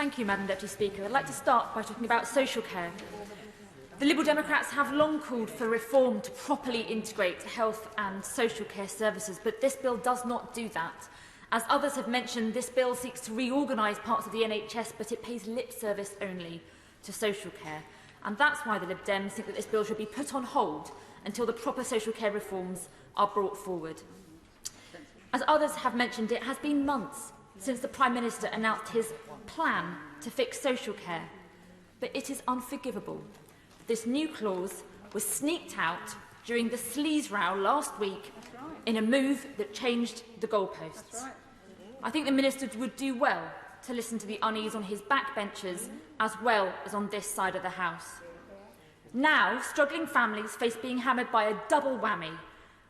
Thank you, Madam Deputy Speaker. I'd like to start by talking about social care. The Liberal Democrats have long called for reform to properly integrate health and social care services, but this bill does not do that. As others have mentioned, this bill seeks to reorganise parts of the NHS, but it pays lip service only to social care. And that's why the Lib Dems think that this bill should be put on hold until the proper social care reforms are brought forward. As others have mentioned, it has been months since the Prime Minister announced his plan to fix social care. But it is unforgivable that this new clause was sneaked out during the sleaze row last week in a move that changed the goalposts. I think the Minister would do well to listen to the unease on his backbenchers as well as on this side of the House. Now, struggling families face being hammered by a double whammy: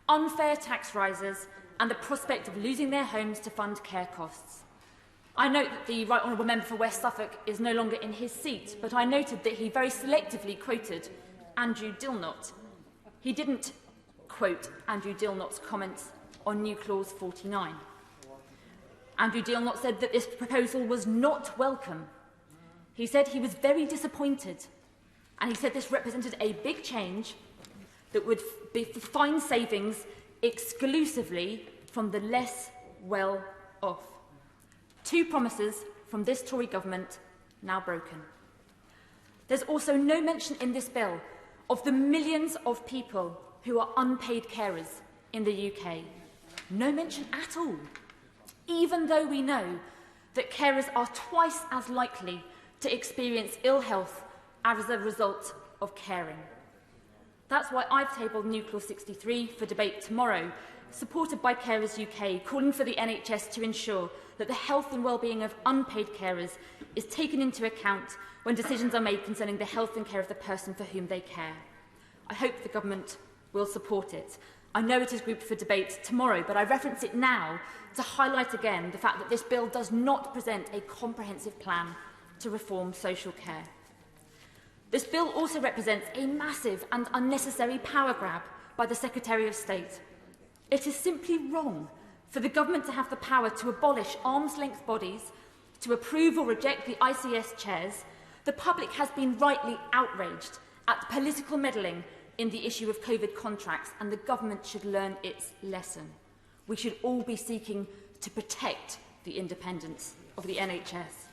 unfair tax rises and the prospect of losing their homes to fund care costs. I note that the Right Honourable Member for West Suffolk is no longer in his seat, but I noted that he very selectively quoted Andrew Dilnot. He didn't quote Andrew Dilnot's comments on new clause 49. Andrew Dilnot said that this proposal was not welcome. He said he was very disappointed, and he said this represented a big change that would find savings exclusively from the less well-off. Two promises from this Tory government now broken. There's also no mention in this bill of the millions of people who are unpaid carers in the UK. No mention at all, even though we know that carers are twice as likely to experience ill health as a result of caring. That's why I've tabled new clause 63 for debate tomorrow, supported by Carers UK, calling for the NHS to ensure that the health and well-being of unpaid carers is taken into account when decisions are made concerning the health and care of the person for whom they care. I hope the government will support it. I know it is grouped for debate tomorrow, but I reference it now to highlight again the fact that this bill does not present a comprehensive plan to reform social care. This bill also represents a massive and unnecessary power grab by the Secretary of State. It is simply wrong for the government to have the power to abolish arm's-length bodies, to approve or reject the ICS chairs. The public has been rightly outraged at political meddling in the issue of COVID contracts, and the government should learn its lesson. We should all be seeking to protect the independence of the NHS.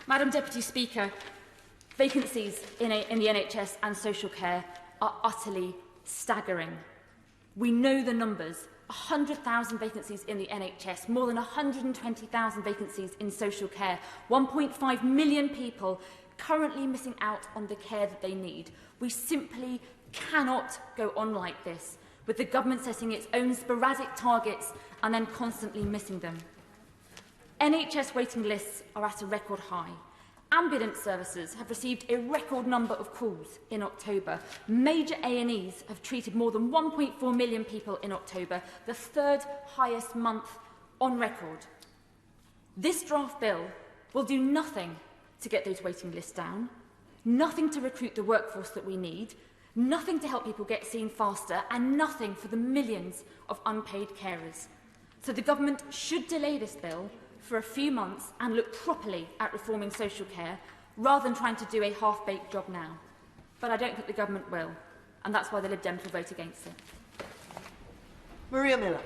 Madam Deputy Speaker, vacancies in the NHS and social care are utterly staggering. We know the numbers: 100,000 vacancies in the NHS, more than 120,000 vacancies in social care, 1.5 million people currently missing out on the care that they need. We simply cannot go on like this, with the government setting its own sporadic targets and then constantly missing them. NHS waiting lists are at a record high. Ambulance services have received a record number of calls in October. Major A&Es have treated more than 1.4 million people in October, the third highest month on record. This draft bill will do nothing to get those waiting lists down, nothing to recruit the workforce that we need, nothing to help people get seen faster, and nothing for the millions of unpaid carers. So the government should delay this bill for a few months and look properly at reforming social care, rather than trying to do a half-baked job now. But I don't think the government will, and that's why the Lib Dems will vote against it. Maria Miller.